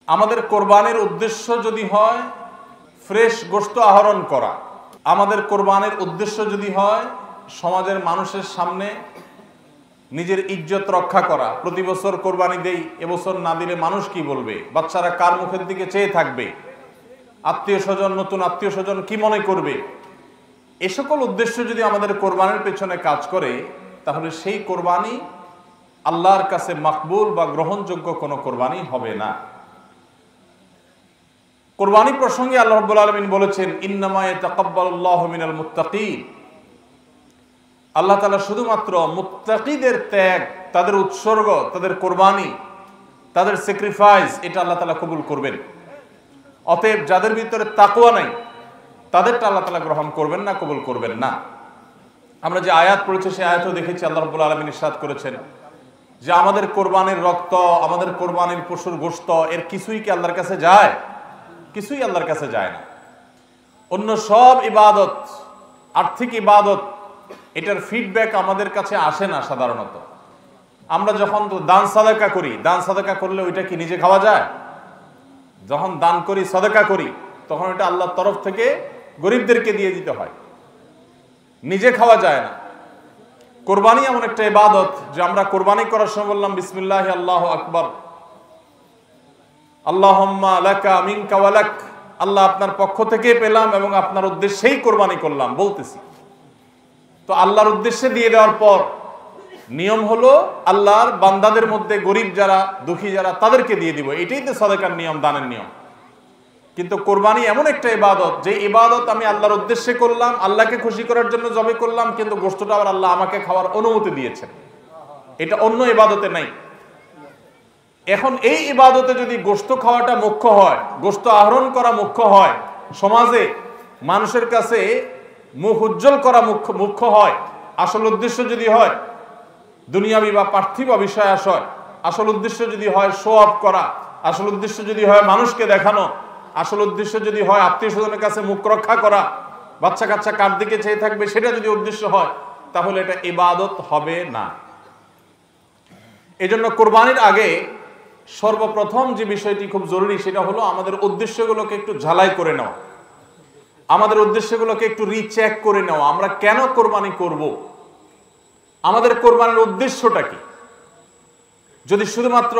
আমাদের কোরবানির উদ্দেশ্য যদি হয় ফ্রেশ গোশত আহরণ করা, আমাদের কোরবানির উদ্দেশ্য যদি হয় সমাজের মানুষের সামনে নিজের ইজ্জত রক্ষা করা, প্রতি বছর কোরবানি দেই, এবছর না দিলে মানুষ কি বলবে, বাচ্চারা কার মুখের দিকে চেয়ে থাকবে, আত্মীয় স্বজন, নতুন আত্মীয় স্বজন কি মনে করবে, এ সকল উদ্দেশ্য যদি আমাদের কোরবানির পেছনে কাজ করে, তাহলে সেই কোরবানি আল্লাহর কাছে মাকবুল বা গ্রহণযোগ্য কোনো কোরবানি হবে না। কোরবানি প্রসঙ্গে আল্লাহ রাব্বুল আলামিন বলেছেন, ইন্নামা ইয়াতাকাব্বালুল্লাহু মিনাল মুত্তাকিন। আল্লাহ তাআলা শুধুমাত্র মুত্তাকিদের ত্যাগ, তাদের উৎসর্গ, তাদের কোরবানি, তাদের স্যাক্রিফাইস, এটা আল্লাহ তাআলা কবুল করবেন। অতএব যাদের ভিতরে তাকওয়া নাই তাদেরটা আল্লাহ তাআলা গ্রহণ করবেন না, কবুল করবেন না। আমরা যে আয়াত পড়েছি সেই আয়াতও দেখেছি, আল্লাহ রাব্বুল আলামিন ইরশাদ করেছেন যে আমাদের কোরবানির রক্ত, আমাদের কোরবানির পশুর গোশত, এর কিছুই কি আল্লাহর কাছে যায়? কিছুই আল্লাহর কাছে যায় না। অন্য সব ইবাদত, আর্থিক ইবাদত, এটার ফিডব্যাক আমাদের কাছে আসে না সাধারণত। আমরা যখন দান সাদাকা করি, দান সাদাকা করলে ওইটা কি নিজে খাওয়া যায়? যখন দান করি, সাদাকা করি, তখন এটা আল্লাহর তরফ থেকে গরিবদেরকে দিয়ে দিতে হয়, নিজে খাওয়া যায় না। কোরবানি এমন একটা ইবাদত যে আমরা কোরবানি করার সময় বললাম বিসমিল্লাহি আল্লাহু আকবার, আল্লাহুম্মা লাকা মিনকা ওয়া লাক, আল্লাহ আপনার পক্ষ থেকে পেলাম এবং আপনার উদ্দেশ্যেই কোরবানি করলাম বলতেছি। তো আল্লাহর উদ্দেশ্যে দিয়ে দেওয়ার পর নিয়ম হলো আল্লাহর বান্দাদের মধ্যে গরিব যারা, দুঃখী যারা, তাদেরকে দিয়ে দিব, এটাই তো সাদাকার নিয়ম, দানের নিয়ম। কিন্তু কোরবানি এমন একটা ইবাদত যে ইবাদত আমি আল্লাহর উদ্দেশ্যে করলাম, আল্লাহকে খুশি করার জন্য জবে করলাম, কিন্তু গোশতটা আবার আল্লাহ আমাকে খাওয়ার অনুমতি দিয়েছেন, এটা অন্য ইবাদতে নাই। এখন এই ইবাদতে যদি গোশত খাওয়াটা মুখ্য হয়, গোশত আহরণ করা মুখ্য হয়, সমাজে মানুষের কাছে মুখ উজ্জ্বল করা মুখ্য হয়, আসল উদ্দেশ্য যদি হয় দুনিয়াবি বা পার্থিব বিষয় আশয়, আসল উদ্দেশ্য যদি হয় শো অফ করা, আসল উদ্দেশ্য যদি হয় মানুষকে দেখানো, আসল উদ্দেশ্য যদি হয় আত্মীয় স্বজনের কাছে মুখ রক্ষা করা, বাচ্চা কাচ্চা কার দিকে চেয়ে থাকবে, সেটা যদি উদ্দেশ্য হয়, তাহলে এটা ইবাদত হবে না। এজন্য কোরবানির আগে সর্বপ্রথম যে বিষয়টি খুব জরুরি সেটা হলো আমাদের উদ্দেশ্যগুলোকে একটু ঝালাই করে নেওয়া, আমাদের উদ্দেশ্যগুলোকে একটু রিচেক করে নেওয়া। আমরা কেন কোরবানি করব, আমাদের কোরবানির উদ্দেশ্যটা কি? যদি শুধুমাত্র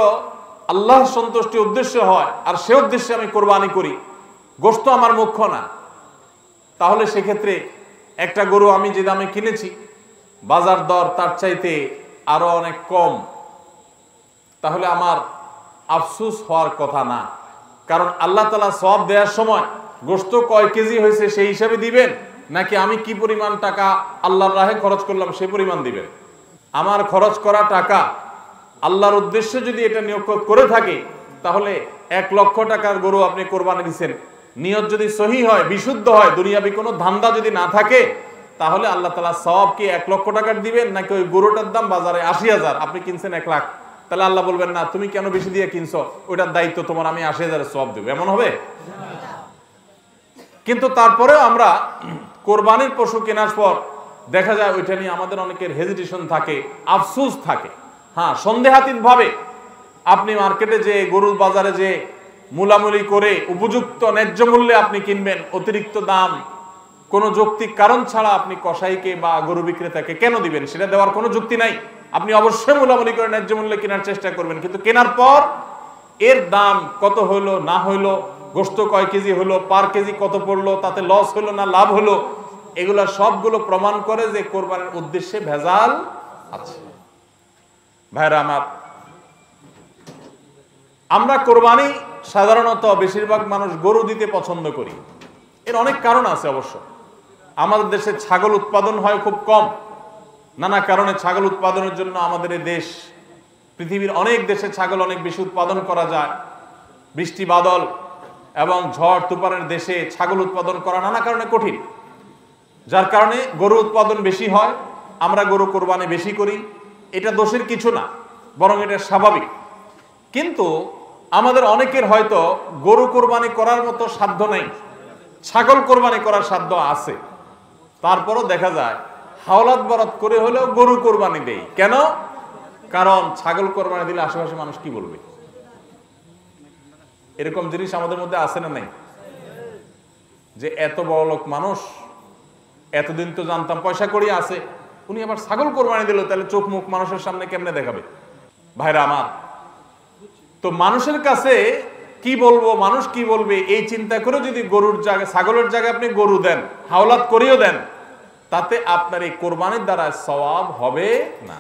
আল্লাহ সন্তুষ্টি উদ্দেশ্য হয় আর সে উদ্দেশ্যে আমি কোরবানি করি, গোশত আমার মুখ্য না, তাহলে সেক্ষেত্রে একটা গরু আমি যে দামে কিনেছি বাজার দর তার চাইতে আরো অনেক কম, তাহলে আমার আফসোস হওয়ার কথা না। কারণ আল্লাহ তাআলা সওয়াব দেওয়ার সময় গোশত কয় কেজি হয়েছে সেই হিসাবে দিবেন, নাকি আমি কি পরিমাণ টাকা আল্লাহর রাহে খরচ করলাম সেই পরিমাণ দিবেন? আমার খরচ করা টাকা আল্লাহর উদ্দেশ্যে যদি এটা নিয়োগ করে থাকে, তাহলে 1 লক্ষ টাকার গরু আপনি কোরবানি দিচ্ছেন, নিয়ত যদি সহি হয়, বিশুদ্ধ হয়, দুনিয়াবি কোনো ধান্দা যদি না থাকে, তাহলে আল্লাহ তাআলা সওয়াব কি 1 লক্ষ টাকার দিবেন, নাকি ওই গরুটার দাম বাজারে 80,000, আপনি কিনছেন 1 লাখ, তাহলে আল্লাহ বলবেন না তুমি কেন বেশি দিয়ে কিনছো, ওইটার দায়িত্ব তোমার, আমি 80,000 সওয়াব দেব? এমন হবে? কিন্তু তারপরেও আমরা কোরবানির পশু কেনার পর দেখা যায় ওইটা নিয়ে আমাদের অনেকের হেজিটেশন থাকে, আফসোস থাকে। হ্যাঁ, সন্দেহাতীত ভাবে আপনি মার্কেটে যে গরুর বাজারে যে মূলামূলি করে উপযুক্ত ন্যায্য মূল্যে আপনি কিনবেন, অতিরিক্ত দাম কোনো যৌক্তিক কারণ ছাড়া আপনি কসাইকে বা গরু বিক্রেতাকে কেন দিবেন? সেটা দেওয়ার কোনো যুক্তি নাই। আপনি অবশ্যই মূলামূলি করে ন্যায্য মূল্যে কেনার চেষ্টা করবেন, কিন্তু কেনার পর এর দাম কত হইলো না হইলো, গোশত কয় কেজি হলো, পার কেজি কত পড়লো, তাতে লস হলো না লাভ হলো, এগুলা সবগুলো প্রমাণ করে যে কোরবানির উদ্দেশ্যে ভেজাল আছে। ভাইরা আমার, আমরা কোরবানি সাধারণত বেশিরভাগ মানুষ গরু দিতে পছন্দ করি। এর অনেক কারণ আছে অবশ্য। আমাদের দেশে ছাগল উৎপাদন হয় খুব কম, নানা কারণে ছাগল উৎপাদনের জন্য আমাদের এই দেশ, পৃথিবীর অনেক দেশে ছাগল অনেক বেশি উৎপাদন করা যায়। বৃষ্টি বাদল এবং ঝড় তুফানের দেশে ছাগল উৎপাদন করা নানা কারণে কঠিন, যার কারণে গরু উৎপাদন বেশি হয়, আমরা গরু কোরবানি বেশি করি। এটা দোষের কিছু না, বরং এটা স্বাভাবিক। কিন্তু আমাদের অনেকের হয়তো গরু কোরবানি করার মতো সাধ্য নেই, ছাগল কোরবানি করার সাধ্য আছে, তারপরও দেখা যায় হাওলাত বরাত করে হলেও গরু কোরবানি দেই। কেন? কারণ ছাগল কোরবানি দিলে আশেপাশে মানুষ কি বলবে? এরকম জিনিস আমাদের মধ্যে আছে না নাই? যে এত বড় লোক মানুষ, এতদিন তো জানতাম পয়সা করি আছে, উনি আবার ছাগল কোরবানি দিল, তাহলে চোখ মুখ মানুষের সামনে কেমনে দেখাবে? ভাইরা আমার, তো মানুষের কাছে কি বলবো, মানুষ কি বলবে, এই চিন্তা করে যদি গরুর জায়গায়, ছাগলের জায়গায় আপনি গরু দেন, হাওলাত করিও দেন, তাতে আপনার এই কোরবানির দ্বারা সওয়াব হবে না।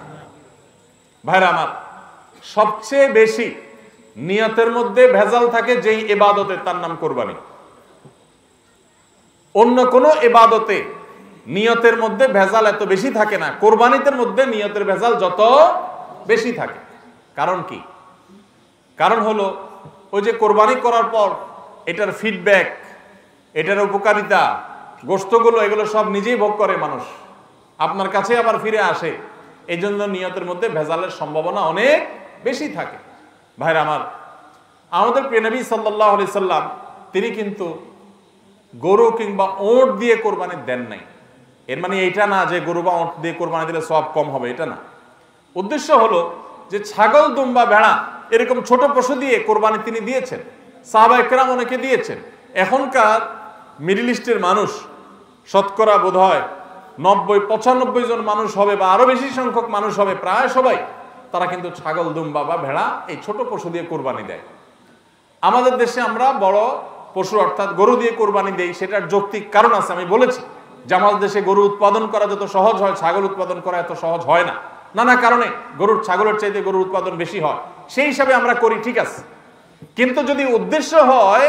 ভাইরা আমার, সবচেয়ে বেশি নিয়তের মধ্যে ভেজাল থাকে যেই ইবাদতে, তার নাম কোরবানি। অন্য কোনো ইবাদতে নিয়তের মধ্যে ভেজাল এত বেশি থাকে না, কোরবানিদের মধ্যে নিয়তের ভেজাল যত বেশি থাকে। কারণ কি? কারণ হলো ওই যে কোরবানি করার পর এটার ফিডব্যাক, এটার উপকারিতা, গোশতগুলো, এগুলো সব নিজেই ভোগ করে মানুষ, আপনার কাছে আবার ফিরে আসে। এই জন্য নিয়তের মধ্যে ভেজালের সম্ভাবনা অনেক বেশি থাকে। ভাইরা আমার, আমাদের প্রিয় নবী সাল্লাল্লাহু আলাইহি সাল্লাম তিনি কিন্তু গরু কিংবা ওঁট দিয়ে কোরবানি দেন নাই। এর মানে এইটা না যে গরু বা ওঁট দিয়ে কোরবানি দিলে সওয়াব কম হবে, এটা না। উদ্দেশ্য হলো যে ছাগল, দুম্বা, ভেড়া এরকম ছোট পশু দিয়ে কোরবানি তিনি দিয়েছেন, সাহাবা একরাম অনেকে দিয়েছেন। এখনকার মিডল ইস্টের মানুষ শতকরা বোধ হয় 90-95 জন মানুষ হবে, বা আরো বেশি সংখ্যক মানুষ হবে, প্রায় সবাই, তারা কিন্তু ছাগল, দুম্বা বা ভেড়া এই ছোট পশু দিয়ে কোরবানি দেয়। আমাদের দেশে আমরা বড় পশু অর্থাৎ গরু দিয়ে কোরবানি দেই, সেটার যৌক্তিক কারণ আছে। আমি বলেছি যে আমাদের দেশে গরু উৎপাদন করা যত সহজ হয়, ছাগল উৎপাদন করা এত সহজ হয় না, নানা কারণে গরুর, ছাগলের চাইতে গরুর উৎপাদন বেশি হয়, সেই হিসাবে আমরা করি, ঠিক আছে। কিন্তু যদি উদ্দেশ্য হয়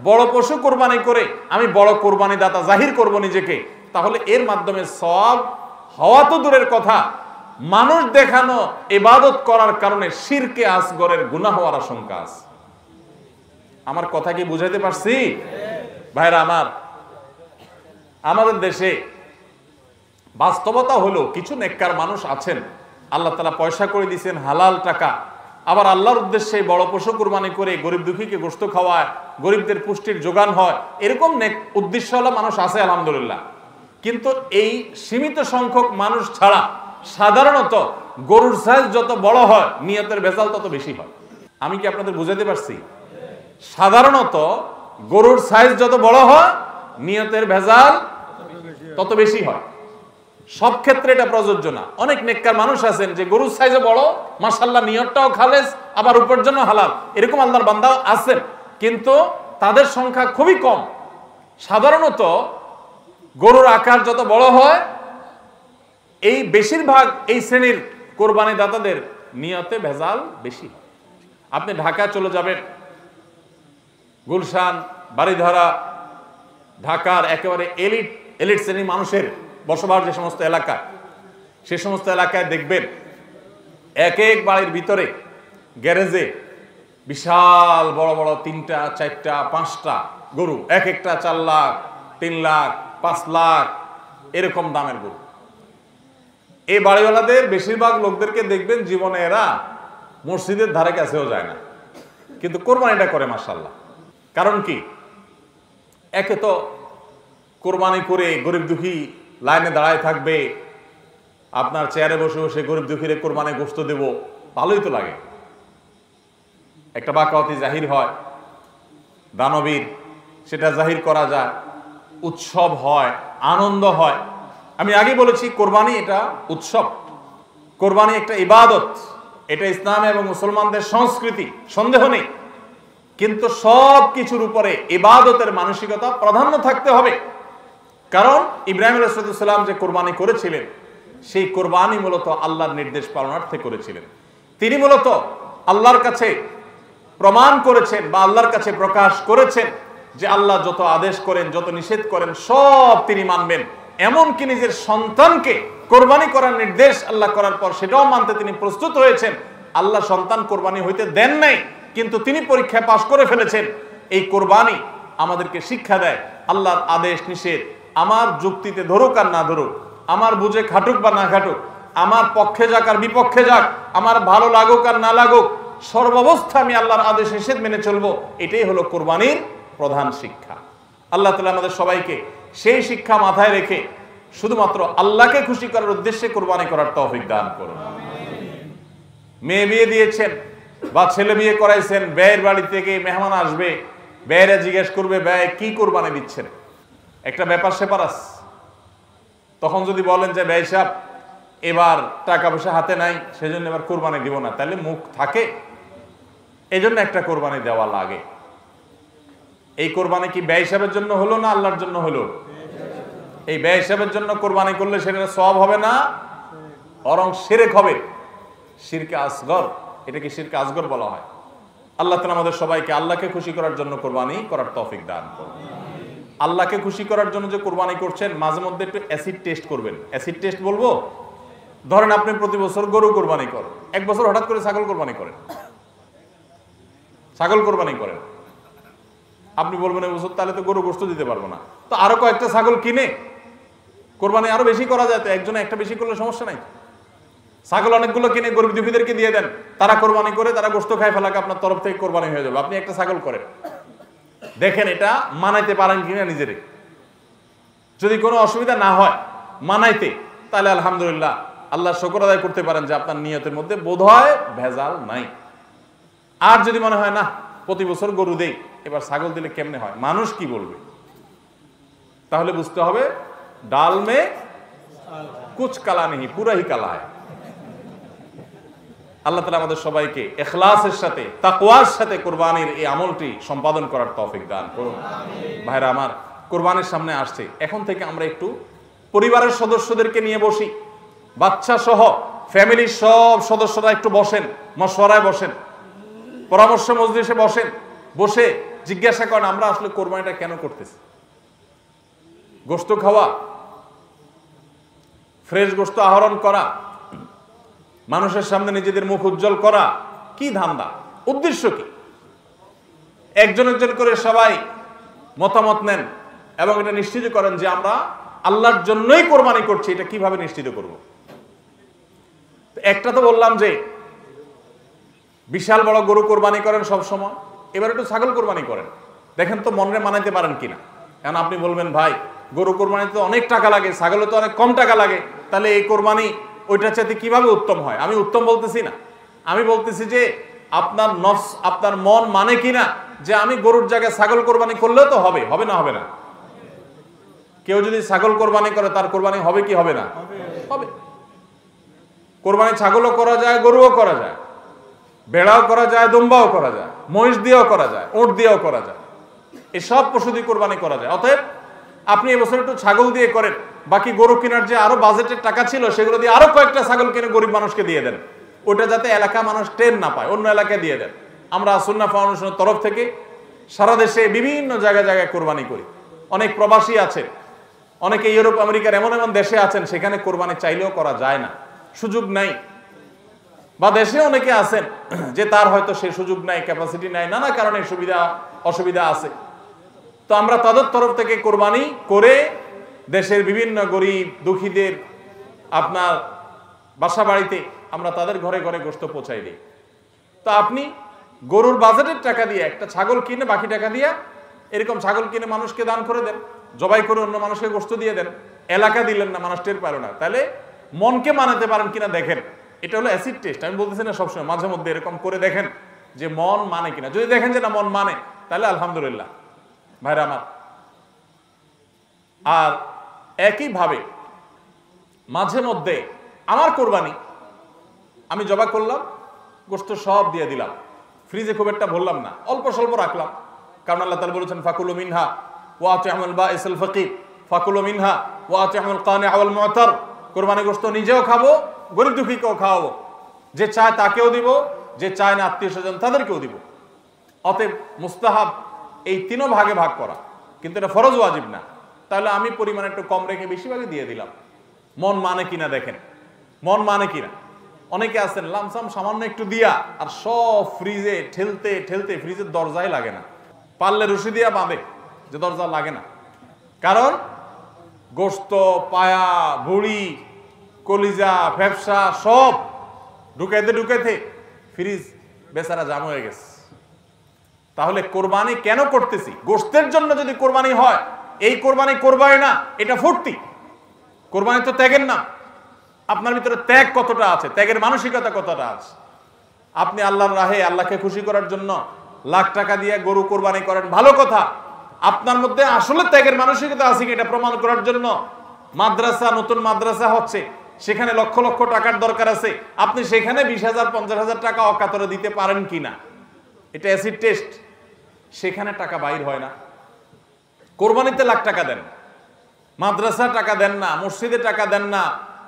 বড় পশু কোরবানি করে আমি বড় কোরবানি দাতা জাহির করব নিজেকে, তাহলে এর মাধ্যমে সওয়াব হওয়া তো দূরের কথা, মানুষ দেখানো ইবাদত করার কারণে শিরকে আসগরের গুনাহ হওয়ার আশঙ্কা আছে। আমার কথা কি বুঝাইতে পারছি? ভাইরা আমার, আমাদের দেশে বাস্তবতা হলো কিছু নেককার মানুষ আছেন, আল্লাহ তাআলা পয়সা করে দিয়েছেন, হালাল টাকা, আবার আল্লাহর উদ্দেশ্যে বড় পশু কুরবানি করে গরিব দুঃখীকে গোশত খাওয়ায়, গরিবদের পুষ্টির যোগান হয়, এরকম নেক উদ্দেশ্যওয়ালা মানুষ আছে আলহামদুলিল্লাহ। কিন্তু এই সীমিত সংখ্যক মানুষ ছাড়া সাধারণত গরুর সাইজ যত বড় হয় নিয়তের ভেজাল তত বেশি হয়। আমি কি আপনাদের বুঝাতে পারছি? সাধারণত গরুর সাইজ যত বড় হয় নিয়তের ভেজাল তত বেশি হয়। সব ক্ষেত্রে এটা প্রযোজ্য না। অনেক নেককার মানুষ আছেন যে গরুর সাইজে বড়, মাশাআল্লাহ নিয়তটাও খালেস, আবার উপার্জনও হালাল, এরকম আল্লাহর বান্দা আছেন, কিন্তু তাদের সংখ্যা খুবই কম। সাধারণত গরুর আকার যত বড় হয়, এই বেশিরভাগ এই শ্রেণীর কোরবানি দাতাদের নিয়তে ভেজাল বেশি। আপনি ঢাকা চলে যাবেন, গুলশান, বাড়িধারা, ঢাকার একেবারে এলিট শ্রেণীর মানুষের বসবাস যে সমস্ত এলাকায়, সে সমস্ত এলাকায় দেখবেন এক এক বাড়ির ভিতরে গ্যারেজে বিশাল বড় বড় 3টা, 4টা, 5টা গরু, এক একটা 4 লাখ, 3 লাখ, 5 লাখ এরকম দামের গরু। এই বাড়িওয়ালাদের বেশিরভাগ লোকদেরকে দেখবেন জীবনে এরা মসজিদের ধারে কাছেও যায় না, কিন্তু কোরবানিটা করে মাশাআল্লাহ। কারণ কি? একে তো কোরবানি করে গরিব দুঃখী লাইনে দাঁড়ায় থাকবে, আপনার চেয়ারে বসে বসে গরিব দুঃখীরে কোরবানি গোশত দেব, ভালোই তো লাগে, একটা বাকাওয়াতি জাহির হয়, দানবীর সেটা জাহির করা যায়, উৎসব হয়, আনন্দ হয়। আমি আগে বলেছি কোরবানি এটা উৎসব, কোরবানি একটা ইবাদত, এটা ইসলাম এবং মুসলমানদের সংস্কৃতি, সন্দেহ নেই। কিন্তু সব কিছুর উপরে ইবাদতের মানসিকতা প্রাধান্য থাকতে হবে। কারণ ইব্রাহিম আলাইহিস সালাম যে কোরবানি করেছিলেন, সেই কোরবানি মূলত আল্লাহর নির্দেশ পালনার্থে করেছিলেন। তিনি মূলত আল্লাহর কাছে প্রমাণ করেছেন বা আল্লাহর কাছে প্রকাশ করেছেন যে আল্লাহ যত আদেশ করেন, যত নিষেধ করেন সব তিনি মানবেন। এমনকি নিজের সন্তানকে কোরবানি করার নির্দেশ আল্লাহ করার পর সেটাও মানতে তিনি প্রস্তুত হয়েছেন। আল্লাহ সন্তান কোরবানি হইতে দেন নাই, কিন্তু তিনি পরীক্ষায় পাশ করে ফেলেছেন। এই কোরবানি আমাদেরকে শিক্ষা দেয় আল্লাহর আদেশ নিষেধ আমার যুক্তিতে ধরুক আর না ধরুক, আমার বুঝে খাটুক বা না খাটুক, আমার পক্ষে যাক আর বিপক্ষে যাক, আমার ভালো লাগুক আর না লাগুক, সর্বাবস্থা আমি আল্লাহর আদেশ নিষেধ মেনে চলবো। এটাই হলো কোরবানির প্রধান শিক্ষা। আল্লাহ তাআলা আমাদের সবাইকে সেই শিক্ষা মাথায় রেখে শুধুমাত্র আল্লাহকে খুশি করার উদ্দেশ্যে কোরবানি করার তৌফিক দান করুন। মেয়ে বিয়ে দিয়েছেন, বা ছেলে বিয়ে করাইছেন, ব্যয়ের বাড়ি থেকে মেহমান আসবে, ব্যয়েরা জিজ্ঞেস করবে ব্যয় কি কোরবানি দিচ্ছেন, একটা ব্যাপার সেপার আছে। তখন যদি বলেন যে ব্যয় সাহেব এবার টাকা পয়সা হাতে নাই, সেজন্য এবার কোরবানি দিব না, তাহলে মুখ থাকে। এই জন্য একটা কোরবানি দেওয়া লাগে। এই কোরবানি কি ব্যয় হিসাবের জন্য হলো না আল্লাহর জন্য হলো? এই ব্যয় হিসাবের জন্য কোরবানি করলে সেটা সওয়াব হবে না, বরং শিরক হবে, শিরকে আসগর। এটাকে শিরকে আসগর বলা হয়। আল্লাহ তাআলা আমাদের সবাইকে আল্লাহকে খুশি করার জন্য কোরবানি করার তৌফিক দান করুন। আল্লাহকে খুশি করার জন্য যে কোরবানি করছেন, মাঝে মধ্যে একটু অ্যাসিড টেস্ট করবেন। অ্যাসিড টেস্ট বলবো, ধরেন আপনি প্রতি বছর গরু কোরবানি করেন, এক বছর হঠাৎ করে ছাগল কোরবানি করেন, ছাগল কোরবানি করেন। আপনি বলবেন এই বছর তাহলে তো গরু গোশত দিতে পারবো না, তো আরো কয়েকটা ছাগল কিনে কোরবানি আরো বেশি করা যায়। তো একজনে একটা বেশি করলে সমস্যা নাই। ছাগল অনেকগুলো কিনে গরিব দুঃখীদেরকে দিয়ে দেন, তারা কোরবানি করে, তারা গোশত খায় ফেলাকে আপনার তরফ থেকে কোরবানি হয়ে যাবে। আপনি একটা ছাগল করেন, দেখেন এটা মানাইতে পারেন কিনা নিজেরে। যদি কোনো অসুবিধা না হয় মানাইতে, তাহলে আলহামদুলিল্লাহ আল্লাহ শুকর আদায় করতে পারেন যে আপনার নিয়তের মধ্যে বোধহয় ভেজাল নাই। আর যদি মনে হয় না প্রতি বছর গরু দেই, এবার ছাগল দিলে কেমনে হয়, মানুষ কি বলবে, তাহলে বুঝতে হবে ডাল মে কুচ কালা নেই, পুরা হি কালা হয়। আল্লাহ তাআলা আমাদের সবাইকে ইখলাসের সাথে, তাকওয়ার সাথে কোরবানির এই আমলটি সম্পাদন করার তৌফিক দান করুন। ভাইরা আমার, কোরবানির সামনে আসছে, এখন থেকে আমরা একটু পরিবারের সদস্যদেরকে নিয়ে বসি, বাচ্চা সহ ফ্যামিলির সব সদস্যরা একটু বসেন, মশওয়ারায় বসেন, পরামর্শ মজলিসে বসেন, বসে জিজ্ঞাসা করেন আমরা আসলে কোরবানিটা কেন করতেছি। গোশত খাওয়া, ফ্রেশ গোশত আহরণ করা, মানুষের সামনে নিজেদের মুখ উজ্জ্বল করা, কি ধান্দা, উদ্দেশ্য কি? একজন একজন করে সবাই মতামত নেন এবং এটা নিশ্চিত করেন যে আমরা আল্লাহর জন্যই কোরবানি করছি। এটা কিভাবে নিশ্চিত করব? একটা তো বললাম যে বিশাল বড় গরু কোরবানি করেন সব সময়, এবার একটু ছাগল কোরবানি করেন, দেখেন তো মনে মানাইতে পারেন কিনা। কারণ আপনি বলবেন ভাই গরু কোরবানিতে তো অনেক টাকা লাগে, ছাগলে তো অনেক কম টাকা লাগে, তাহলে এই কোরবানি ওইটার চাইতে কিভাবে উত্তম হয়? আমি উত্তম বলতেছি না, আমি বলতেছি যে আপনার নফস, আপনার মন মানে কিনা যে আমি গরুর জায়গায় ছাগল কোরবানি করলেও তো হবে, হবে না হবে না? কেউ যদি ছাগল কোরবানি করে তার কোরবানি হবে কি হবে না? হবে। কোরবানি ছাগলও করা যায়, গরুও করা যায়, বেড়াও করা যায়, দুম্বাও করা যায়, মহিষ দিয়েও করা যায়, উট দিয়েও করা যায়, এই সব পশু দিয়ে কোরবানি করা যায়। অতএব আপনি এবছর একটু ছাগল দিয়ে করেন, বাকি গরু কেনার যে আরো বাজেটের টাকা ছিল সেগুলো দিয়ে আরো কয়েকটা ছাগল কিনে গরিব মানুষকে দিয়ে দেন, ওটা যাতে এলাকা মানুষ টের না পায়, অন্য এলাকায় দিয়ে দেন। আমরা সুন্নাহ ফাউন্ডেশনের তরফ থেকে সারা দেশে বিভিন্ন জায়গায় জায়গায় কোরবানি করি। অনেক প্রবাসী আছে, অনেকে ইউরোপ আমেরিকার এমন এমন দেশে আছেন সেখানে কোরবানি চাইলেও করা যায় না, সুযোগ নাই, বা দেশে অনেকে আছেন যে তার হয়তো সে সুযোগ নাই, ক্যাপাসিটি নাই, নানা কারণে সুবিধা অসুবিধা আছে। তো আমরা তাদের তরফ থেকে কোরবানি করে দেশের বিভিন্ন গরিব দুঃখীদের আপনার বাসা বাড়িতে আমরা তাদের ঘরে ঘরে গোশত পৌঁছাই দিই। তো আপনি গরুর বাজেটের টাকা দিয়ে একটা ছাগল কিনে বাকি টাকা দিয়ে এরকম ছাগল কিনে মানুষকে দান করে দেন, জবাই করে অন্য মানুষকে গোশত দিয়ে দেন, এলাকা দিলেন না, মানুষ টের পারো না, তাহলে মনকে মানাতে পারেন কিনা দেখেন। এটা হলো অ্যাসিড টেস্ট, আমি বলতেছি না সবসময়, মাঝে মধ্যে এরকম করে দেখেন যে মন মানে কিনা। যদি দেখেন যে না মন মানে, তাহলে আলহামদুলিল্লাহ। ভাইরা আমার, আর একইভাবে মাঝে মধ্যে আমার কোরবানি আমি জবাই করলাম, গোশত সব দিয়ে দিলাম, ফ্রিজে খুব একটা ভরলাম না, অল্প স্বল্প রাখলাম, কারণ আল্লাহ তাআলা বলেছেন ফাকুলু মিনহা ওয়া আতিমুল বাঈসাল ফাকির, ফাকুলু মিনহা ওয়া আতিমুল কানিআ ওয়াল মু'তার। কোরবানি গোশত নিজেও খাবো, গরিব দুঃখীকেও খাওয়াবো, যে চায় তাকেও দিব, যে চায় না আত্মীয় স্বজন তাদেরকেও দিব। অতএব মুস্তাহাব এই তিনও ভাগে ভাগ করা, কিন্তু এটা ফরজ ওয়াজিব না। তাহলে আমি পরিমাণ একটু কম রেখে বেশিরভাগই দিয়ে দিলাম। মন মানে কিনা দেখেন, মন মানে কিনা। অনেকে আছেন লামসাম সামান্য একটু দিয়া আর সব ফ্রিজে ঠেলতে ঠেলতে ফ্রিজের দরজাই লাগে না, পারলে রশি দিয়া বাঁধে যে দরজা লাগে না। কারণ গোশত, পায়া, ভুড়ি, কলিজা, ফ্যাপসা সব ঢুকাইতে ঢুকাইতে ফ্রিজ বেচারা জাম হয়ে গেছে। তাহলে কোরবানি কেন করতেছি? গোশতের জন্য যদি কোরবানি হয়, এই কোরবানি করবাই না, এটা ফুর্তি। কোরবানি তো ত্যাগের নাম। আপনার ভিতরে ত্যাগ কতটা আছে, ত্যাগের মানসিকতা কতটা আছে। আপনি আল্লাহর রাহে আল্লাহকে খুশি করার জন্য লাখ টাকা দিয়ে গরু কোরবানি করেন, ভালো কথা। আপনার মধ্যে আসলে ত্যাগের মানসিকতা আছে কি এটা প্রমাণ করার জন্য মাদ্রাসা, নতুন মাদ্রাসা হচ্ছে, সেখানে লক্ষ লক্ষ টাকার দরকার আছে, আপনি সেখানে 20,000 50,000 টাকা অকাতরে দিতে পারেন কিনা, এটা অ্যাসিড টেস্ট। সেখানে টাকা বাইর হয় না। কোরবানিতে লাখ টাকা দেন, মাদ্রাসা টাকা দেন না, মসজিদে টাকা দেন না,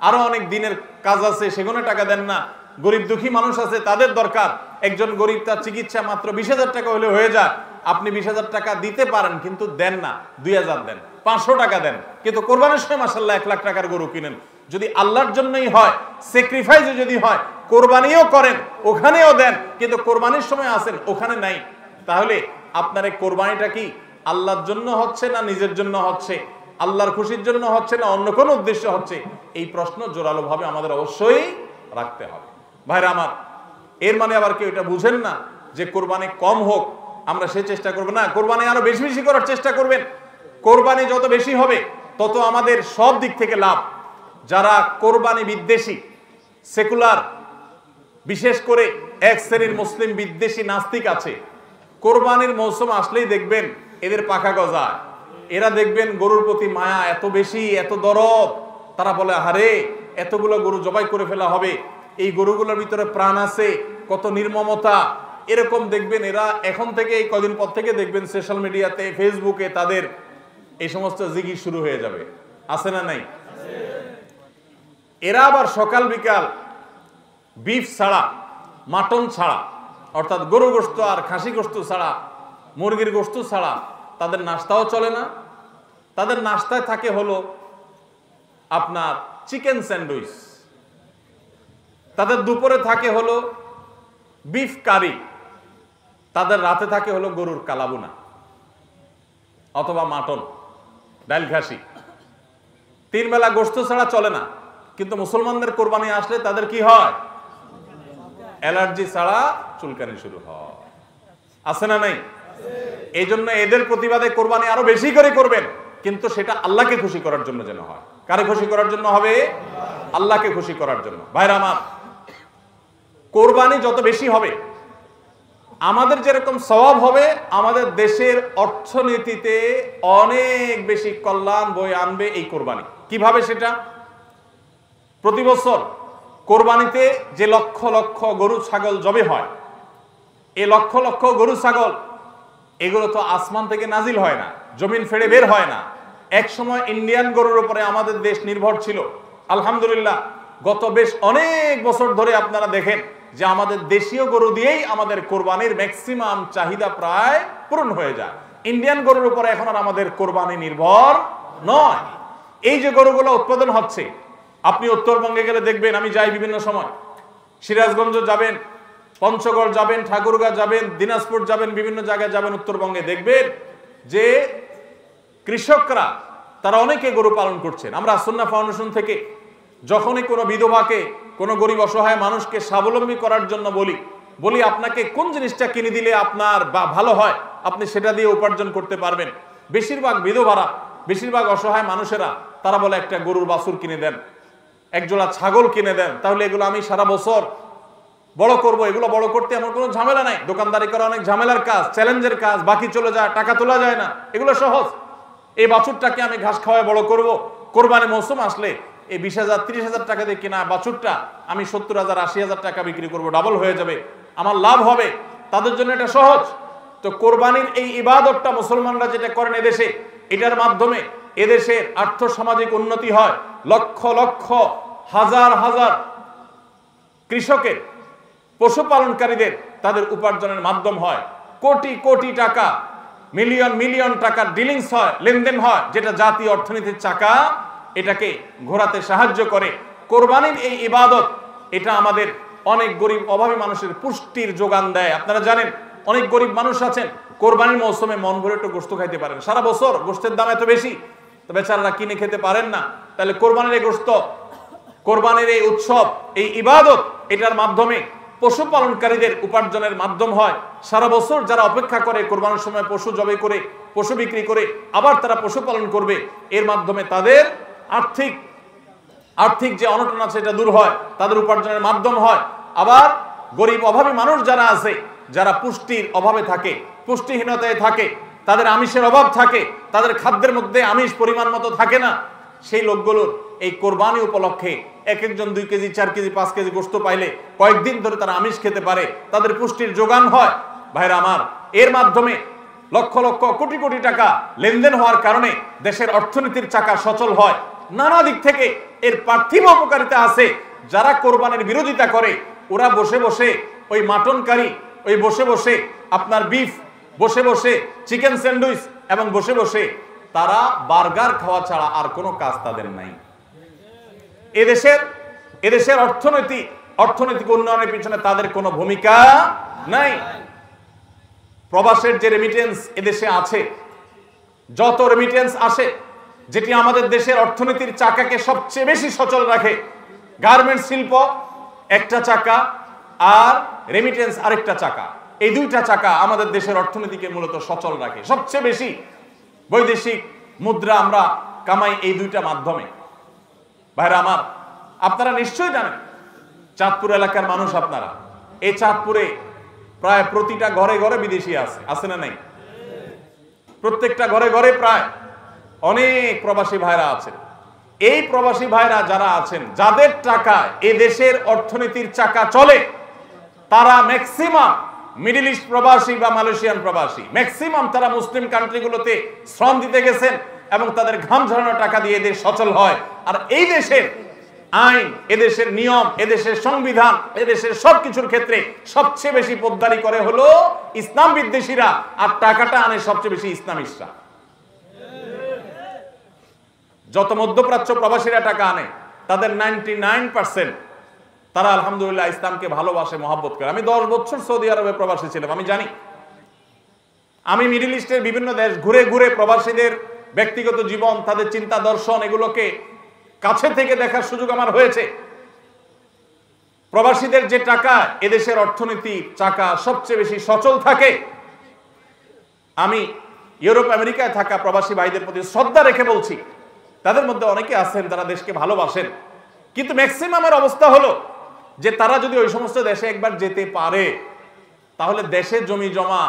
আরো অনেক দিনের কাজ আছে সেখানে টাকা দেন না। গরিব দুঃখী মানুষ আছে, তাদের দরকার, একজন গরিব তার চিকিৎসা মাত্র 20,000 টাকা হলে হয়ে যায়, আপনি 20,000 টাকা দিতে পারেন কিন্তু দেন না, 2,000 দেন, 500 টাকা দেন, কিন্তু কোরবানির সময় মাশাআল্লাহ 1 লাখ টাকার গরু কিনেন। যদি আল্লাহর জন্যই হয়, স্যাক্রিফাইসে যদি হয়, কোরবানিও করেন, ওখানেও দেন, কিন্তু কোরবানির সময় আসেন ওখানে নাই, তাহলে আপনার এই কোরবানিটা কি আল্লাহর জন্য হচ্ছে না নিজের জন্য হচ্ছে, আল্লাহর খুশির জন্য হচ্ছে না অন্য কোনো উদ্দেশ্য হচ্ছে? এই প্রশ্ন জোরালো ভাবে আমাদের অবশ্যই রাখতে হবে। ভাইরা আমার, এর মানে আবার কেউ এটা বুঝেন না যে কোরবানি কম হোক আমরা সে চেষ্টা করবো না, কোরবানি আরো বেশি বেশি করার চেষ্টা করবেন। কোরবানি যত বেশি হবে তত আমাদের সব দিক থেকে লাভ। যারা কোরবানি বিদ্বেষী, সেকুলার, বিশেষ করে এক শ্রেণীর মুসলিম বিদ্বেষী নাস্তিক আছে, কোরবানির মৌসুম আসলেই দেখবেন এদের পাখা গজায়, এরা দেখবেন গরুর প্রতি মায়া এত বেশি, এত দরদ, তারা বলে আরে এতগুলো গরু জবাই করে ফেলা হবে, এই গরুগুলোর ভিতরে প্রাণ আছে, কত নির্মমতা, এরকম দেখবেন এরা এখন থেকে এই কদিন পর থেকে দেখবেন সোশ্যাল মিডিয়াতে, ফেসবুকে তাদের এই সমস্ত জিগি শুরু হয়ে যাবে, আছে না নাই? এরা আবার সকাল বিকাল বিফ ছাড়া, মাটন ছাড়া, অর্থাৎ গরু গোশত আর খাসি গোশত ছাড়া, মুরগির গোশত ছাড়া তাদের নাস্তাও চলে না। তাদের নাস্তায় থাকে হলো আপনার চিকেন স্যান্ডউইচ, তাদের দুপুরে থাকে হলো বিফ কারি, তাদের রাতে থাকে হলো গরুর কালাবুনা অথবা মাটন, ডাল ঘাসি। 3 বেলা গোশত ছাড়া চলে না। কিন্তু মুসলমানদের কোরবানি আসলে তাদের কি হয়? অ্যালার্জি ছাড়া চুলকানি শুরু হয়, আছে না নাই? এই জন্য এদের প্রতিবাদে কোরবানি আরো বেশি করে করবেন, কিন্তু সেটা আল্লাহকে খুশি করার জন্য যেন হয়। কারে খুশি করার জন্য হবে? আল্লাহকে খুশি করার জন্য। ভাইরা আমার, কোরবানি যত বেশি হবে আমাদের যেরকম সওয়াব হবে, আমাদের দেশের অর্থনীতিতে অনেক বেশি কল্যাণ বয়ে আনবে এই কোরবানি। কিভাবে সেটা? প্রতি বছর কোরবানিতে যে লক্ষ লক্ষ গরু ছাগল জবে হয়, এই লক্ষ লক্ষ গরু ছাগল এগুলো তো আসমান থেকে নাজিল হয় না, জমিন ফেড়ে বের হয় না। এক সময় ইন্ডিয়ান গরুর উপরে আমাদের দেশ নির্ভর ছিল। আলহামদুলিল্লাহ গত বেশ অনেক বছর ধরে আপনারা দেখেন যে আমাদের দেশীয় গরু দিয়েই আমাদের কোরবানির ম্যাক্সিমাম চাহিদা প্রায় পূরণ হয়ে যায়। ইন্ডিয়ান গরুর উপরে এখন আর আমাদের কোরবানি নির্ভর নয়। এই যে গরুগুলো উৎপাদন হচ্ছে, আপনি উত্তরবঙ্গে গেলে দেখবেন, আমি যাই বিভিন্ন সময়, সিরাজগঞ্জ যাবেন, পঞ্চগড় যাবেন, ঠাকুরগাঁ যাবেন, দিনাজপুর যাবেন, বিভিন্ন জায়গায় যাবেন উত্তরবঙ্গে, দেখবেন যে কৃষকরা তারা অনেকে গরু পালন করছেন। আমরা সুন্নাহ ফাউন্ডেশন থেকে যখনই কোনো বিধবাকে, কোনো গরিব অসহায় মানুষকে স্বাবলম্বী করার জন্য বলি আপনাকে কোন জিনিসটা কিনে দিলে আপনার বা ভালো হয়, আপনি সেটা দিয়ে উপার্জন করতে পারবেন। বেশিরভাগ বিধবারা, বেশিরভাগ অসহায় মানুষেরা তারা বলে একটা গরুর বাছুর কিনে দেন, একজোড়া ছাগল কিনে দেন, তাহলে এগুলো আমি সারা বছর বড় করব। এগুলো বড় করতে আমার কোনো ঝামেলা নাই, দোকানদারি করা অনেক ঝামেলার কাজ, চ্যালেঞ্জের কাজ, বাকি চলে যায়, টাকা তোলা যায় না, এগুলো সহজ। এই বাছুরটাকে আমি ঘাস খাওয়ায় বড় করব, কোরবানি মৌসুম আসলে এই 20,000 30,000 টাকা দিয়ে কেনা বাছুরটা আমি 70,000 80,000 টাকা বিক্রি করব, ডাবল হয়ে যাবে, আমার লাভ হবে, তাদের জন্য এটা সহজ। তো কোরবানির এই ইবাদতটা মুসলমানরা যেটা করেন এদেশে, এটার মাধ্যমে এদেশের আর্থ সামাজিক উন্নতি হয়। লক্ষ লক্ষ হাজার হাজার কৃষকের, পশুপালনকারীদের তাদের উপার্জনের মাধ্যম হয়। কোটি কোটি টাকা, মিলিয়ন মিলিয়ন টাকার ডিলিংস হয়, লেনদেন হয়, যেটা জাতীয় অর্থনীতির চাকা এটাকে ঘোরাতে সাহায্য করে। কোরবানির এই ইবাদত এটা আমাদের অনেক গরিব অভাবী মানুষের পুষ্টির যোগান দেয়। আপনারা জানেন অনেক গরিব মানুষ আছেন কোরবানির মৌসুমে মন ভরে একটু গোশত খাইতে পারেন, সারা বছর গোশতের দাম এত বেশি, তো বেচারারা কিনে খেতে পারেন না। তাহলে কোরবানির এই গোশত, কোরবানির এই উৎসব, এই ইবাদত, এটার মাধ্যমে পশুপালনকারীদের উপার্জনের মাধ্যম হয়। সারা বছর যারা অপেক্ষা করে কোরবানির সময় পশু জবাই করে, পশু বিক্রি করে আবার তারা পশুপালন করবে, এর মাধ্যমে তাদের আর্থিক যে অনটন আছে এটা দূর হয়, তাদের উপার্জনের মাধ্যম হয়। আবার গরিব অভাবী মানুষ যারা আছে, যারা পুষ্টির অভাবে থাকে, পুষ্টিহীনতায় থাকে, তাদের আমিষের অভাব থাকে, তাদের খাদ্যের মধ্যে আমিষ পরিমাণ মতো থাকে না, সেই লোকগুলোর এই কোরবানি উপলক্ষে এক একজন 2 কেজি 4 কেজি 5 কেজি গোশত পাইলে কয়েকদিন ধরে তারা আমিষ খেতে পারে, তাদের পুষ্টির যোগান হয়। ভাইরা আমার, এর মাধ্যমে লক্ষ লক্ষ কোটি কোটি টাকা লেনদেন হওয়ার কারণে দেশের অর্থনীতির চাকা সচল হয়। নানা দিক থেকে এর পার্থিব উপকারিতা আছে। যারা কোরবানির বিরোধিতা করে ওরা বসে বসে ওই মাটন কারি, ওই বসে বসে আপনার বিফ, বসে বসে চিকেন স্যান্ডউইচ এবং বসে বসে তারা বার্গার খাওয়া ছাড়া আর কোনো কাজ তাদের নাই। এদেশের অর্থনৈতিক উন্নয়নের পিছনে তাদের কোনো ভূমিকা নাই। প্রবাসের যে রেমিটেন্স এদেশে আছে, যত রেমিটেন্স আসে, যেটি আমাদের দেশের অর্থনীতির চাকাকে সবচেয়ে বেশি সচল রাখে, গার্মেন্টস শিল্প একটা চাকা আর রেমিটেন্স আরেকটা চাকা, এই দুইটা চাকা আমাদের দেশের অর্থনীতিকে মূলত সচল রাখে। সবচেয়ে বেশি বৈদেশিক মুদ্রা আমরা কামাই এই দুইটা মাধ্যমে। ভাইরা আমার, আপনারা নিশ্চয়ই জানেন, চাঁদপুর এলাকার মানুষ আপনারা, এই চাঁদপুরে প্রায় প্রতিটা ঘরে ঘরে বিদেশি আছে না নাই? প্রত্যেকটা ঘরে ঘরে প্রায় অনেক প্রবাসী ভাইরা আছেন। এই প্রবাসী ভাইরা যারা আছেন, যাদের টাকা এ দেশের অর্থনীতির চাকা চলে, তারা ম্যাক্সিমাম মিডল ইস্ট প্রবাসী বা মালয়েশিয়ান প্রবাসী, ম্যাক্সিমাম তারা মুসলিম কান্ট্রিগুলোতে শ্রম দিতে গেছেন এবং তাদের ঘাম ঝরানো টাকা দিয়ে এদের সচল হয়। আর এই দেশের আইন, এদেশের নিয়ম, এদেশের সংবিধান, এদেশের সবকিছুর ক্ষেত্রে সবচেয়ে বেশি পোদ্দারি করে হলো ইসলাম বিদ্বেষীরা, আর টাকাটা আনে সবচেয়ে বেশি ইসলামিস্টরা। যত মধ্যপ্রাচ্য প্রবাসীরা টাকা আনে, তাদের 99% তারা আলহামদুলিল্লাহ ইসলামকে ভালোবাসে, মহব্বত করে। আমি 10 বছর সৌদি আরবে প্রবাসী ছিলাম, আমি জানি। আমি মিডল ইস্টের বিভিন্ন দেশ ঘুরে ঘুরে প্রবাসীদের ব্যক্তিগত জীবন, তাদের চিন্তা দর্শন, এগুলোকে কাছে থেকে দেখার সুযোগ আমার হয়েছে। প্রবাসীদের যে টাকা এদেশের অর্থনীতি চাকা সবচেয়ে বেশি সচল থাকে। আমি ইউরোপ আমেরিকায় থাকা প্রবাসী ভাইদের প্রতি শ্রদ্ধা রেখে বলছি, তাদের মধ্যে অনেকে আছেন যারা দেশকে ভালোবাসেন, কিন্তু ম্যাক্সিমামের অবস্থা হলো যে তারা যদি ওই সমস্ত দেশে একবার যেতে পারে, তাহলে দেশের জমি জমা,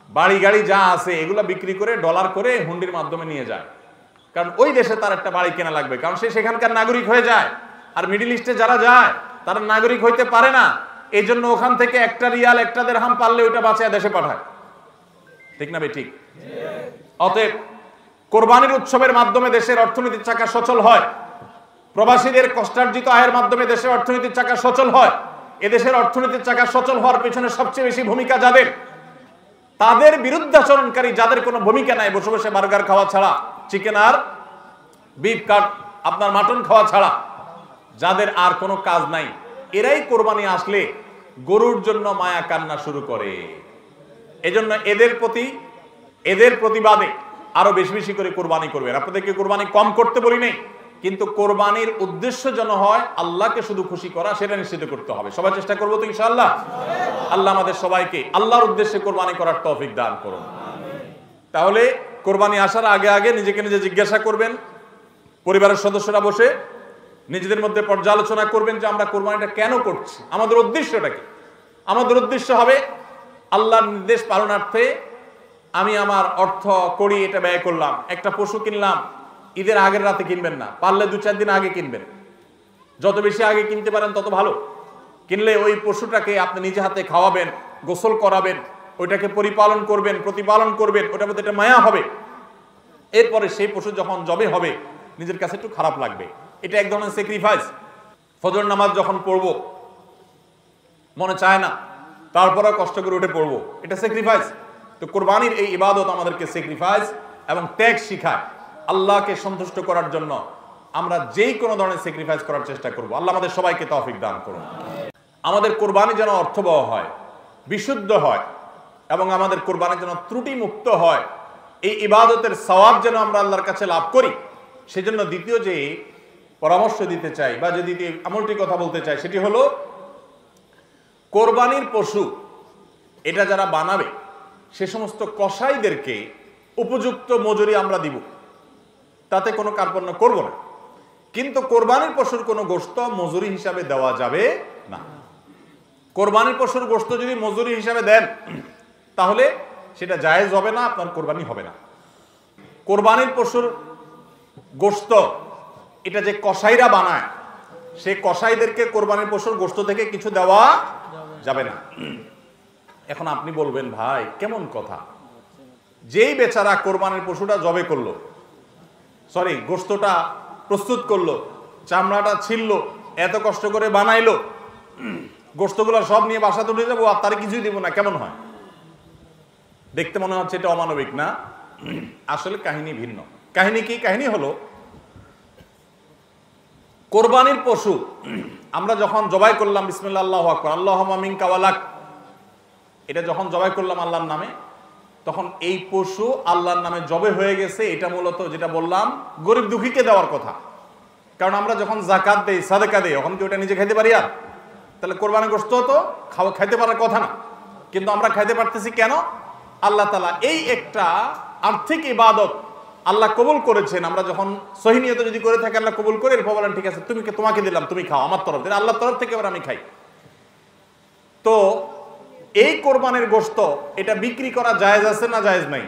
বাড়ি গাড়ি যা আছে এগুলা বিক্রি করে ডলার করে হুন্ডির মাধ্যমে নিয়ে যায়। কারণ ওই দেশে তার একটা বাড়ি কেনা লাগবে, কারণ সে সেখানকার নাগরিক হয়ে যায়। আর মিডল ইস্টে যারা যায় তারা নাগরিক হইতে পারে না, এই জন্য ওখান থেকে একটা রিয়াল, একটা দিরহাম পারলে ওইটা বাঁচিয়ে দেশে পাঠায়। ঠিক না ঠিক? অতএব কোরবানির উৎসবের মাধ্যমে দেশের অর্থনীতির চাকা সচল হয়। প্রবাসীদের কষ্টার্জিত আয়ের মাধ্যমে দেশের অর্থনীতির চাকা সচল হয়। এদেশের অর্থনীতির চাকা সচল হওয়ার পেছনে সবচেয়ে বেশি ভূমিকা যাদের, তাদের বিরুদ্ধাচরণকারী যাদের কোনো ভূমিকা নাই, বসে বসে বার্গার খাওয়া ছাড়া, চিকেন আর বিফ কাট আপনার মাটন খাওয়া ছাড়া যাদের আর কোনো কাজ নাই, এরাই কোরবানি আসলে গরুর জন্য মায়া কান্না শুরু করে। এজন্য এদের প্রতিবাদে আরো বেশি বেশি করে কোরবানি করবেন। আপনাদেরকে কোরবানি কম করতে বলি নাই, কিন্তু কোরবানির উদ্দেশ্য যেন হয় আল্লাহকে শুধু খুশি করা, সেটা নিশ্চিত করতে হবে। সবাই চেষ্টা করবো তো ইনশাআল্লাহ? আল্লাহ আমাদের সবাইকে আল্লাহর উদ্দেশ্যে কোরবানি করার তৌফিক দান করুন। তাহলে কোরবানি আসার আগে আগে নিজেকে নিজে জিজ্ঞাসা করবেন, পরিবারের সদস্যরা বসে নিজেদের মধ্যে পর্যালোচনা করবেন যে আমরা কোরবানিটা কেন করছি, আমাদের উদ্দেশ্যটা কি। আমাদের উদ্দেশ্য হবে আল্লাহর নির্দেশ পালনার্থে আমি আমার অর্থ করি, এটা ব্যয় করলাম। একটা পশু কিনলাম, ঈদের আগের রাতে কিনবেন না, পারলে 2-4 দিন আগে কিনবেন। যত বেশি আগে কিনতে পারেন তত ভালো। কিনলে ওই পশুটাকে আপনি নিজে হাতে খাওয়াবেন, গোসল করাবেন, ওইটাকে পরিপালন করবেন, প্রতিপালন করবেন, ওটার মধ্যে একটা মায়া হবে। এরপরে সেই পশু যখন জবে হবে নিজের কাছে একটু খারাপ লাগবে, এটা এক ধরনের স্যাক্রিফাইস। ফজর নামাজ যখন পড়বো মনে চায় না, তারপরেও কষ্ট করে উঠে পড়বো, এটা স্যাক্রিফাইস। তো কোরবানির এই ইবাদত আমাদেরকে স্যাক্রিফাইস এবং ত্যাগ শিখায়। আল্লাহকে সন্তুষ্ট করার জন্য আমরা যেই কোনো ধরনের স্যাক্রিফাইস করার চেষ্টা করব। আল্লাহ আমাদের সবাইকে তৌফিক দান করুন। আমাদের কোরবানি যেন অর্থবহ হয়, বিশুদ্ধ হয়, এবং আমাদের কোরবানি যেন ত্রুটি মুক্ত হয়, এই ইবাদতের সওয়াব যেন আমরা আল্লাহর কাছে লাভ করি। সেজন্য দ্বিতীয় যে পরামর্শ দিতে চাই বা যে দ্বিতীয় আমলটি কথা বলতে চাই সেটি হলো, কোরবানির পশু এটা যারা বানাবে সে সমস্ত কসাইদেরকে উপযুক্ত মজুরি আমরা দিব, তাতে কোনো কার্পণ্য করব না। কিন্তু কোরবানির পশুর কোনো গোশত মজুরি হিসাবে দেওয়া যাবে না। কোরবানির পশুর গোশত যদি মজুরি হিসাবে দেন তাহলে সেটা জায়েজ হবে না, আপনার কোরবানি হবে না। কোরবানির পশুর গোশত এটা যে কসাইরা বানায়, সেই কসাইদেরকে কোরবানির পশুর গোশত থেকে কিছু দেওয়া যাবে না। এখন আপনি বলবেন, ভাই কেমন কথা, যেই বেচারা কোরবানির পশুটা জবে করলো, সরি গোশতটা প্রস্তুত করলো, চামড়াটা ছিললো, এত কষ্ট করে বানাইলো, গোশতগুলো সব নিয়ে বাসাতে উঠে যাবো আর তার কিছুই দিব না, কেমন হয়? দেখতে মনে হচ্ছে এটা অমানবিক না? আসলে কাহিনী ভিন্ন। কাহিনী কি? কাহিনী হলো, কোরবানির পশু আমরা যখন জবাই করলাম বিসমিল্লাহ আল্লাহু আকবার আল্লাহুম্মা মিনকা ওয়ালাক, এটা যখন জবাই করলাম আল্লাহর নামে, তখন এই পশু আল্লাহর নামে জবে হয়ে গেছে। এটা মূলত যেটা বললাম গরিব দুঃখীকে দেওয়ার কথা। কারণ আমরা যখন যাকাত দেই, সাদেকা দেই, তখন কি ওটা নিজে খেতে পারি? আর তাহলে কোরবানি গোশত তো খাইতে পারার কথা না, কিন্তু আমরা খাইতে পারতেছি কেন? আল্লাহ তাআলা এই একটা আর্থিক ইবাদত আল্লাহ কবুল করেছেন। আমরা যখন সহি নিয়তে যদি করে থাকি আল্লাহ কবুল করে, এরপর বলেন ঠিক আছে তোমাকে দিলাম, তুমি খাও আমার তরফ থেকে, আল্লাহর তরফ থেকে এবার আমি খাই। তো এই কোরবানির গোশত এটা বিক্রি করা জায়েজ আছে না জায়েজ নাই?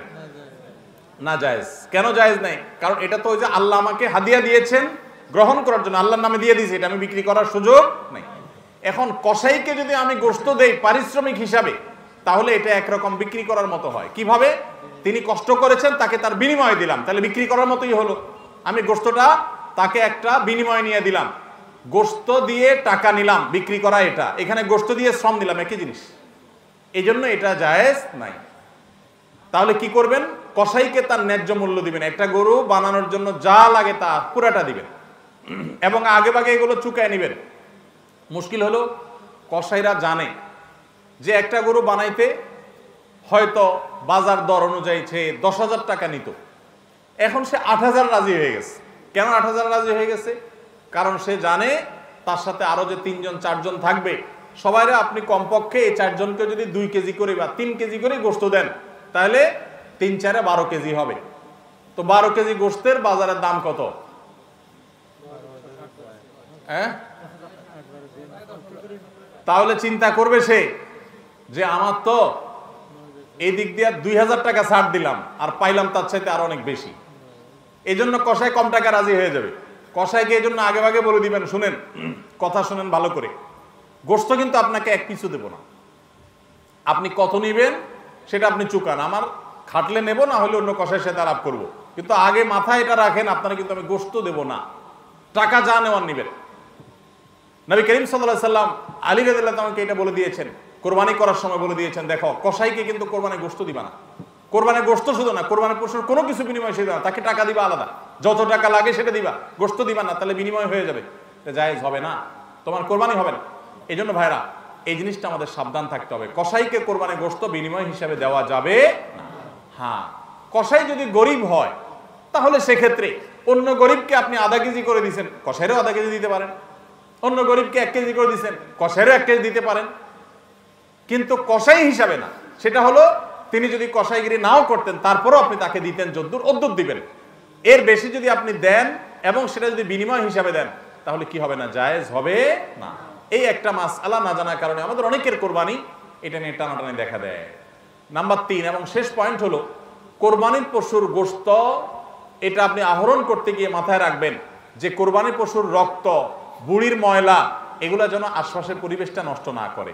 না জায়েজ। কেন জায়েজ নাই? কারণ এটা তো ওই যে আল্লাহ আমাকে হাদিয়া দিয়েছেন গ্রহণ করার জন্য, আল্লাহর নামে দিয়ে দিয়েছে, এটা আমি বিক্রি করার সুযোগ নাই। এখন কসাইকে যদি আমি গোশত দেই পারিশ্রমিক হিসাবে, তাহলে এটা একরকম বিক্রি করার মতো হয়। কিভাবে? তিনি কষ্ট করেছেন, তাকে তার বিনিময় দিলাম, তাহলে বিক্রি করার মতোই হলো। আমি গোশতটা তাকে একটা বিনিময় নিয়ে দিলাম, গোশত দিয়ে টাকা নিলাম, বিক্রি করা এটা, এখানে গোশত দিয়ে শ্রম দিলাম, একই জিনিস। এই জন্য এটা জায়েজ নাই। তাহলে কি করবেন? কসাইকে তার ন্যায্য মূল্য দিবেন, একটা গরু বানানোর জন্য যা লাগে তা পুরাটা দিবেন এবং আগে ভাগে এগুলো চুকায় নিবেন। মুশকিল হলো কসাইরা জানে যে একটা গরু বানাইতে হয়তো বাজার দর অনুযায়ী সে 10,000 টাকা নিত, এখন সে 8,000 রাজি হয়ে গেছে। কেন 8,000 রাজি হয়ে গেছে? কারণ সে জানে তার সাথে আরো যে 3জন 4জন থাকবে, সবাইরা আপনি কমপক্ষে এই 4 জনকে যদি 2 কেজি করে বা 3 কেজি করে গোশত দেন, তাহলে 3-4 12 কেজি হবে। তো 12 কেজি গোশতের বাজারের দাম কত? হ্যাঁ, তাহলে চিন্তা করবে সে যে আমার তো এই দিক দিয়ে 2,000 টাকা ছাড় দিলাম আর পাইলাম তার চাইতে আরো অনেক বেশি। এই জন্য কসাই কম টাকা রাজি হয়ে যাবে। কসাইকে এই জন্য আগে ভাগে বলে দিবেন, শুনেন, কথা শুনেন ভালো করে, গোশত কিন্তু আপনাকে এক পিছু দেব না, আপনি কত নিবেন সেটা আপনি চুকান, আমার খাটলে নেব, না হলে অন্য কসাইয়ের সাথে আলাপ করবো, কিন্তু আগে মাথায় এটা রাখেন আপনারা কিন্তু আমি গোশত দেব না, টাকা যা নেওয়ার নিবেন। নবী করিম সাল্লাল্লাহু আলাইহি সাল্লাম আলী রাদিয়াল্লাহু তাআলাকে এটা বলে দিয়েছেন, কোরবানি করার সময় বলে দিয়েছেন, দেখো কসাইকে কিন্তু কোরবানি গোশত দিবা না, কোরবানি গোশত শুধু না, কোরবানি পশুর কোনো কিছু বিনিময় সেটা না, তাকে টাকা দিবা আলাদা, যত টাকা লাগে সেটা দিবা, গোশত দিবা না, তাহলে বিনিময় হয়ে যাবে, জায়েজ হবে না, তোমার কোরবানি হবে না। এই জন্য ভাইরা এই জিনিসটা আমাদের সাবধান থাকতে হবে, কসাইকে কোরবানি গোশত বিনিময় হিসাবে দেওয়া যাবে না। হ্যাঁ, কসাই যদি গরিব হয় তাহলে সেক্ষেত্রে অন্য গরিবকে আপনি আধা কেজি করে দিচ্ছেন, কসাইরও আধা কেজি দিতে পারেন, অন্য গরিবকে 1 কেজি করে দিচ্ছেন, কসাইরও 1 কেজি দিতে পারেন, কিন্তু কসাই হিসাবে না। সেটা হলো তিনি যদি কসাইগিরি নাও করতেন তারপরও আপনি তাকে দিতেন যদ্দুর অদ্দুর দিবেন, এর বেশি যদি আপনি দেন এবং সেটা যদি বিনিময় হিসাবে দেন তাহলে কি হবে না? জায়েজ হবে না। এই একটা মাসআলা না জানার কারণে আমাদের অনেকের কোরবানি এটা নিয়ে টানাটানি দেখা দেয়। নাম্বার 3 এবং শেষ পয়েন্ট হলো, কোরবানির পশুর গোশত এটা আপনি আহরণ করতে গিয়ে মাথায় রাখবেন যে কোরবানির পশুর রক্ত, বুড়ির ময়লা, এগুলো যেন আশপাশের পরিবেশটা নষ্ট না করে।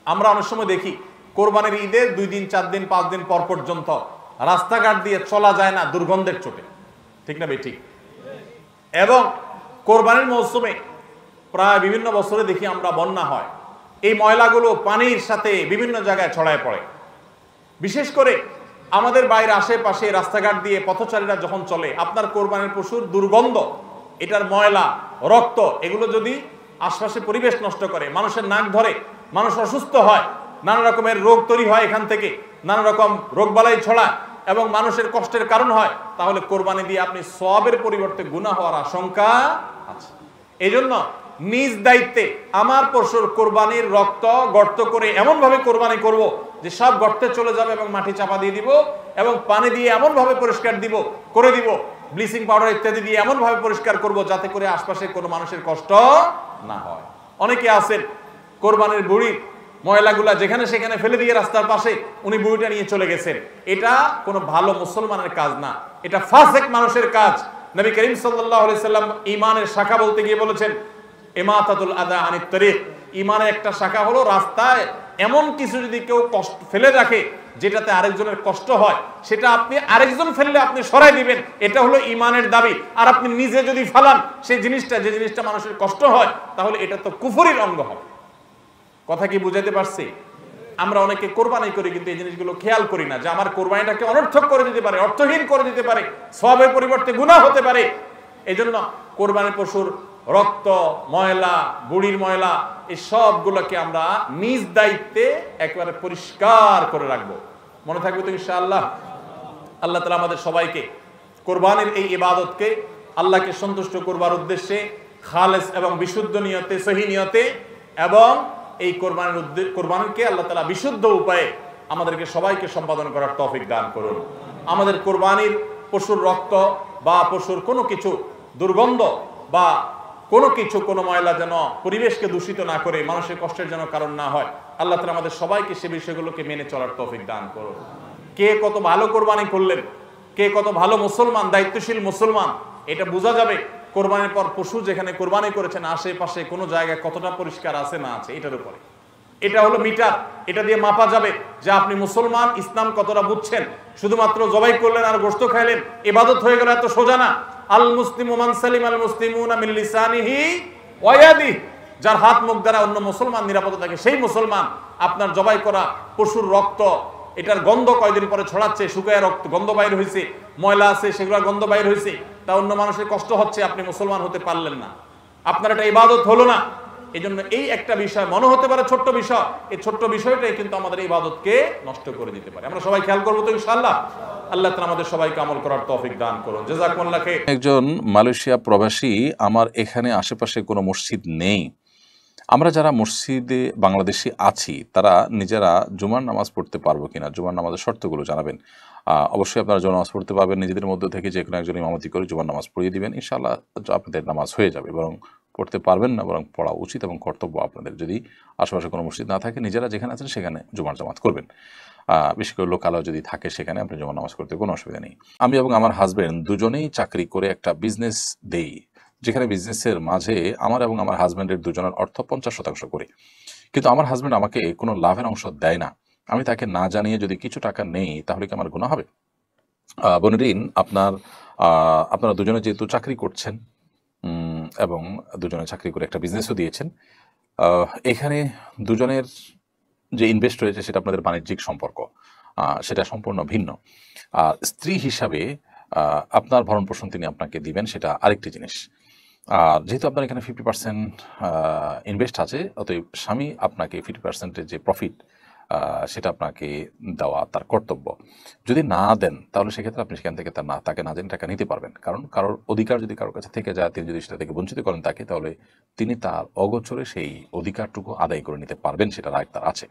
আমরা অনেক সময় দেখি কোরবানির ঈদের 2 দিন 4 দিন 5 দিন পর পর্যন্ত রাস্তাঘাট দিয়ে চলা যায় না দুর্গন্ধের চোটে, ঠিক না বেঠিক? এবং কোরবানির মৌসুমে প্রায় বিভিন্ন বছরে দেখি আমরা বন্যা হয়, এই ময়লাগুলো পানির সাথে বিভিন্ন জায়গায় ছড়ায় পড়ে। বিশেষ করে আমাদের বাইরে আশেপাশে রাস্তাঘাট দিয়ে পথচারীরা যখন চলে, আপনার কোরবানির পশুর দুর্গন্ধ, এটার ময়লা, রক্ত, এগুলো যদি আশপাশে পরিবেশ নষ্ট করে, মানুষের নাক ধরে, মানুষ অসুস্থ হয়, নানা রকমের রোগ তৈরি হয়, এখান থেকে নানা রকম রোগবালাই ছড়ায় এবং মানুষের কষ্টের কারণ হয়, তাহলে কোরবানি দিয়ে আপনি সওয়াবের পরিবর্তে গুনাহ হওয়ার আশঙ্কা আছে। এই জন্য নিজ দায়িত্বে আমার পশুর কোরবানির রক্ত গর্ত করে এমন ভাবে কোরবানি করব যে সব গর্তে চলে যাবে এবং মাটি চাপা দিয়ে দিব এবং পানি দিয়ে এমন ভাবে পরিষ্কার করে দিব, ব্লিচিং পাউডার ইত্যাদি দিয়ে এমন ভাবে পরিষ্কার করব যাতে করে আশপাশে কোনো মানুষের কষ্ট না হয়। অনেকে আছেন কোরবানির বুড়ির ময়লাগুলা যেখানে সেখানে ফেলে দিয়ে রাস্তার পাশে উনি বুড়িটা নিয়ে চলে গেছেন। এটা কোনো ভালো মুসলমানের কাজ না, এটা ফাসেক মানুষের কাজ। নবী করিম সাল্লাল্লাহু আলাইহি সাল্লাম ঈমানের শাখা বলতে গিয়ে বলেছেন ইমাতাতুল আদা আনিত তরিক, ঈমানের একটা শাখা হলো রাস্তায় এমন কিছু যদি কেউ কষ্ট ফেলে রাখে যেটাতে আরেকজনের কষ্ট হয়, সেটা আপনি আরেকজন ফেললে আপনি সরাই দিবেন, এটা হলো ঈমানের দাবি। আর আপনি নিজে যদি ফালান সেই জিনিসটা, যে জিনিসটা মানুষের কষ্ট হয়, তাহলে এটা তো কুফরির অঙ্গ হবে। কথা কি বুঝাইতে পারছি? আমরা অনেকে কোরবানি করি কিন্তু এই জিনিসগুলো খেয়াল করি না, যে আমার কোরবানিটাকে অনর্থক করে দিতে পারে, অর্থহীন করে দিতে পারে, সওয়াবের পরিবর্তে গুনাহ হতে পারে। এই জন্য কোরবানির পশুর রক্ত, ময়লা, বুড়ির ময়লা, এই সবগুলোকে আমরা নিজ দায়িত্বে একেবারে পরিষ্কার করে রাখবো। মনে থাকবে তো ইনশাআল্লাহ? আল্লাহ তাআলা আমাদের সবাইকে কোরবানির এই ইবাদতকে আল্লাহকে সন্তুষ্ট করবার উদ্দেশ্যে খালেস এবং বিশুদ্ধ নিয়তে, সহি নিয়তে, এবং এই কোরবানিকে আল্লাহ তাআলা বিশুদ্ধ উপায়ে আমাদেরকে সবাইকে সম্পাদন করার তৌফিক দান করুন। আমাদের কোরবানির পশুর রক্ত বা পশুর কোনো কিছু দুর্গন্ধ বা কোনো কিছু, কোনো ময়লা যেন পরিবেশকে দূষিত না করে, মানুষের কষ্টের যেন কারণ না হয়। আল্লাহ তাআলা আমাদের সবাইকে সে বিষয়গুলোকে মেনে চলার তৌফিক দান করুন। কে কত ভালো কোরবানি করলেন, কে কত ভালো মুসলমান, দায়িত্বশীল মুসলমান, এটা বোঝা যাবে কোরবানির পর পশু যেখানে কোরবানি করেছেন আশেপাশে কোনো জায়গায় কতটা পরিষ্কার আছে না আছে, এটার উপরে। এটা হলো মিটার, এটা দিয়ে মাপা যাবে যে আপনি মুসলমান, ইসলাম কতটা বুঝছেন। শুধুমাত্র জবাই করলেন আর গোশত খাইলেন, ইবাদত হয়ে গেল, এত সোজা না। আল মুসলিমু মান সালিমা আল মুসলিমুনা মিন লিসানিহি ওয়া ইয়াদিহি, যার হাত মুখ দ্বারা অন্য মুসলমান নিরাপদ থাকে, সেই মুসলমান। আপনার জবাই করা পশুর রক্ত, এটার গন্ধ কয়দিন পরে ছড়াচ্ছে, শুকায় রক্ত গন্ধ বাইর হয়েছে, ময়লা আছে সেগুলোর গন্ধ বাইর হয়েছে, তা অন্য মানুষের কষ্ট হচ্ছে, আপনি মুসলমান হতে পারলেন না, আপনার এটা ইবাদত হলো না। এই জন্য এই একটা বিষয় মনে হতে পারে ছোট্ট বিষয়, এই ছোট্ট বিষয়টাই কিন্তু আমাদের ইবাদতকে নষ্ট করে দিতে পারে। আমরা সবাই খেয়াল করবো তো ইনশাআল্লাহ? আল্লাহ তাআলা আমাদের সবাইকে আমল করার তৌফিক দান করুন। জাযাকুমুল্লাহ খাইর। একজন মালয়েশিয়া প্রবাসী, আমার এখানে আশেপাশে কোনো মসজিদ নেই। আমরা যারা মসজিদে বাংলাদেশি আছি তারা নিজেরা জুমার নামাজ পড়তে পারবো কিনা, জুমার নামাজের শর্তগুলো জানাবেন। অবশ্যই আপনারা জুমার নামাজ পড়তে পারবেন, নিজেদের মধ্যে থেকে যে কোনো একজন ইমামতি করে জুমার নামাজ পড়িয়ে দিবেন, ইনশাআল্লাহ আপনাদের নামাজ হয়ে যাবে। বরং পড়তে পারবেন না, বরং পড়া উচিত এবং কর্তব্য আপনাদের। যদি আশেপাশে কোনো মসজিদ না থাকে, নিজেরা যেখানে আছেন সেখানে জুমার জামাত করবেন। বিশেষ করে লোকালয় যদি থাকে সেখানে আপনি জুমার নামাজ করতে কোনো অসুবিধা নেই। আমি এবং আমার হাজব্যান্ড দুজনেই চাকরি করে একটা বিজনেস দেই, যেখানে বিজনেসের মাঝে আমার এবং আমার হাজব্যান্ডের দুজনের অর্থ 50% করে। কিন্তু আমার হাজব্যান্ড আমাকে কোনো লাভের অংশ দেয় না। আমি তাকে না জানিয়ে যদি কিছু টাকা নেই তাহলে কি আমার গুনাহ হবে? বনিদিন, আপনারা দুজনে যেহেতু চাকরি করছেন এবং দুজনে চাকরি করে একটা বিজনেসও দিয়েছেন, এখানে দুজনের যে ইনভেস্ট রয়েছে সেটা আপনাদের বাণিজ্যিক সম্পর্ক, সেটা সম্পূর্ণ ভিন্ন। স্ত্রী হিসাবে আপনার ভরণ পোষণ তিনি আপনাকে দিবেন, সেটা আরেকটি জিনিস। আর যেহেতু আপনার এখানে 50% ইনভেস্ট আছে, অতএব স্বামী আপনাকে 50%-এর যে প্রফিট সেটা আপনাকে দেওয়া তার কর্তব্য। যদি না দেন তাহলে সেক্ষেত্রে আপনি সেখান থেকে তাকে না জেনে টাকা নিতে পারবেন। কারণ কারোর অধিকার যদি কারোর কাছে থেকে যায়, তিনি যদি সেটা থেকে বঞ্চিত করেন তাকে, তাহলে তিনি তার অগোচরে সেই অধিকারটুকু আদায় করে নিতে পারবেন, সেটা রাইট তার আছে।